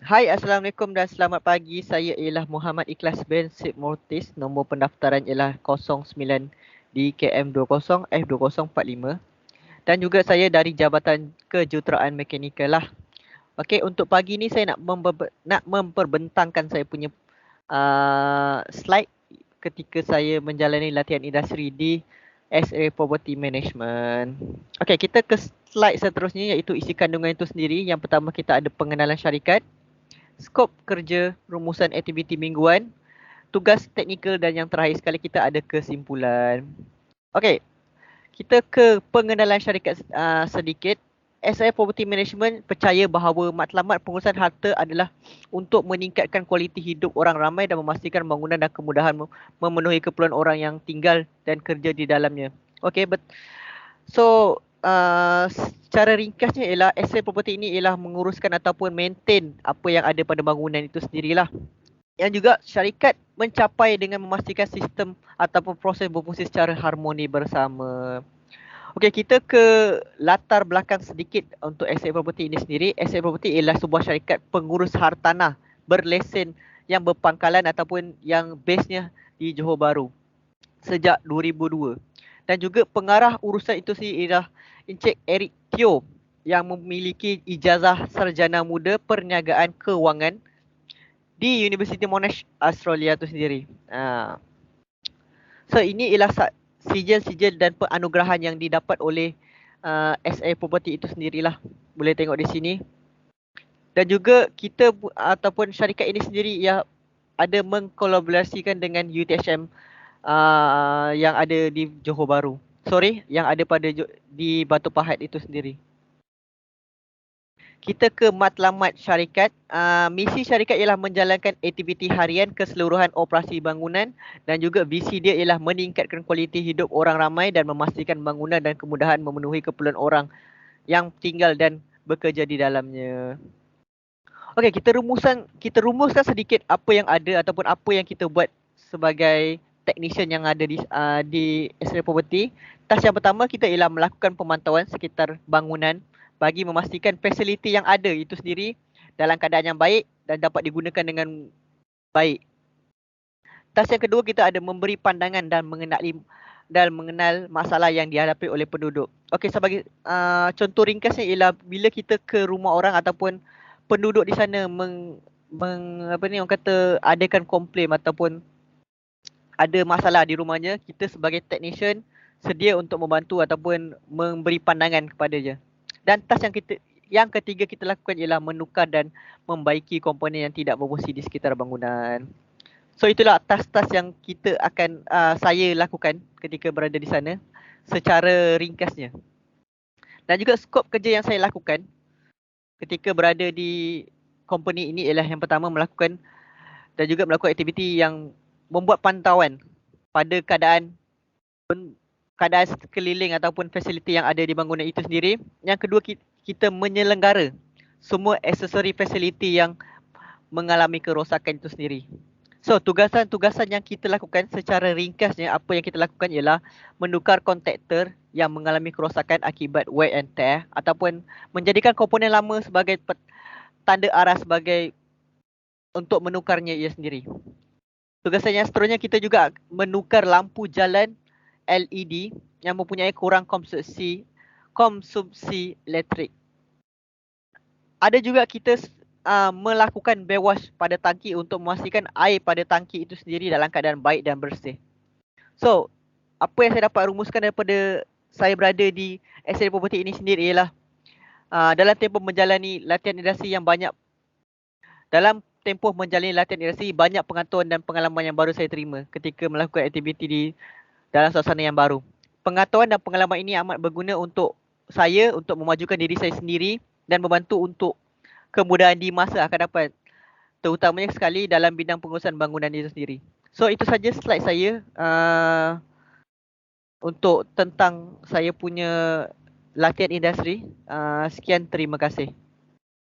Hai, Assalamualaikum dan selamat pagi. Saya ialah Muhammad Ikhlas bin Sid Mortis. Nombor pendaftaran ialah 09 di KM20 F2045. Dan juga saya dari Jabatan Kejuruteraan Mekanikal lah. Okey, untuk pagi ni saya nak memperbentangkan saya punya slide ketika saya menjalani latihan industri di SA Property Management. Okey, kita ke slide seterusnya iaitu isi kandungan itu sendiri. Yang pertama kita ada pengenalan syarikat, skop kerja, rumusan aktiviti mingguan, tugas teknikal dan yang terakhir sekali kita ada kesimpulan. Okey, kita ke pengenalan syarikat sedikit. SA Property Management percaya bahawa matlamat pengurusan harta adalah untuk meningkatkan kualiti hidup orang ramai dan memastikan bangunan dan kemudahan memenuhi keperluan orang yang tinggal dan kerja di dalamnya. Okey, so secara ringkasnya ialah SA Property ini ialah menguruskan ataupun maintain apa yang ada pada bangunan itu sendirilah. Yang juga syarikat mencapai dengan memastikan sistem ataupun proses berfungsi secara harmoni bersama. Okey, kita ke latar belakang sedikit untuk SA Property ini sendiri. SA Property ialah sebuah syarikat pengurus hartanah berlesen yang berpangkalan ataupun yang base-nya di Johor Bahru sejak 2002. Dan juga pengarah urusan itu sendiri ialah Encik Eric Teo yang memiliki ijazah sarjana muda perniagaan kewangan di University Monash Australia itu sendiri. So ini ialah sijil-sijil dan penganugerahan yang didapat oleh SA Property itu sendirilah. Boleh tengok di sini. Dan juga kita ataupun syarikat ini sendiri ia ada mengkolaborasikan dengan UTHM yang ada di Johor Bahru. Yang ada di Batu Pahat itu sendiri. Kita ke matlamat syarikat. Misi syarikat ialah menjalankan aktiviti harian keseluruhan operasi bangunan dan juga visi dia ialah meningkatkan kualiti hidup orang ramai dan memastikan bangunan dan kemudahan memenuhi keperluan orang yang tinggal dan bekerja di dalamnya. Okey, kita rumuskan sedikit apa yang ada ataupun apa yang kita buat sebagai technician yang ada di SA Property. Task yang pertama kita ialah melakukan pemantauan sekitar bangunan bagi memastikan fasiliti yang ada itu sendiri dalam keadaan yang baik dan dapat digunakan dengan baik. Task yang kedua kita ada memberi pandangan dan mengenal masalah yang dihadapi oleh penduduk. Okey, sebagai contoh ringkasnya ialah bila kita ke rumah orang ataupun penduduk di sana orang kata adakan komplain ataupun ada masalah di rumahnya, kita sebagai technician sedia untuk membantu ataupun memberi pandangan kepadanya. Dan task yang ketiga kita lakukan ialah menukar dan membaiki komponen yang tidak berfungsi di sekitar bangunan. So itulah task-task yang saya lakukan ketika berada di sana secara ringkasnya. Dan juga skop kerja yang saya lakukan ketika berada di company ini ialah yang pertama melakukan aktiviti yang membuat pantauan pada keadaan sekeliling ataupun fasiliti yang ada di bangunan itu sendiri. Yang kedua, kita menyelenggara semua aksesori fasiliti yang mengalami kerosakan itu sendiri. So, tugasan-tugasan yang kita lakukan secara ringkasnya, apa yang kita lakukan ialah menukar kontaktor yang mengalami kerosakan akibat wear and tear ataupun menjadikan komponen lama sebagai tanda arah sebagai untuk menukarnya ia sendiri. Tugasan yang seterusnya kita juga menukar lampu jalan LED yang mempunyai kurang konsumsi elektrik. Ada juga kita melakukan backwash pada tangki untuk memastikan air pada tangki itu sendiri dalam keadaan baik dan bersih. So, apa yang saya dapat rumuskan daripada saya berada di SA Property ini sendiri ialah dalam tempoh menjalani latihan industri banyak pengetahuan dan pengalaman yang baru saya terima ketika melakukan aktiviti di dalam suasana yang baru. Pengetahuan dan pengalaman ini amat berguna untuk saya untuk memajukan diri saya sendiri dan membantu untuk kemudahan di masa akan dapat, terutamanya sekali dalam bidang pengurusan bangunan itu sendiri. So itu saja slide saya untuk tentang saya punya latihan industri. Sekian, terima kasih.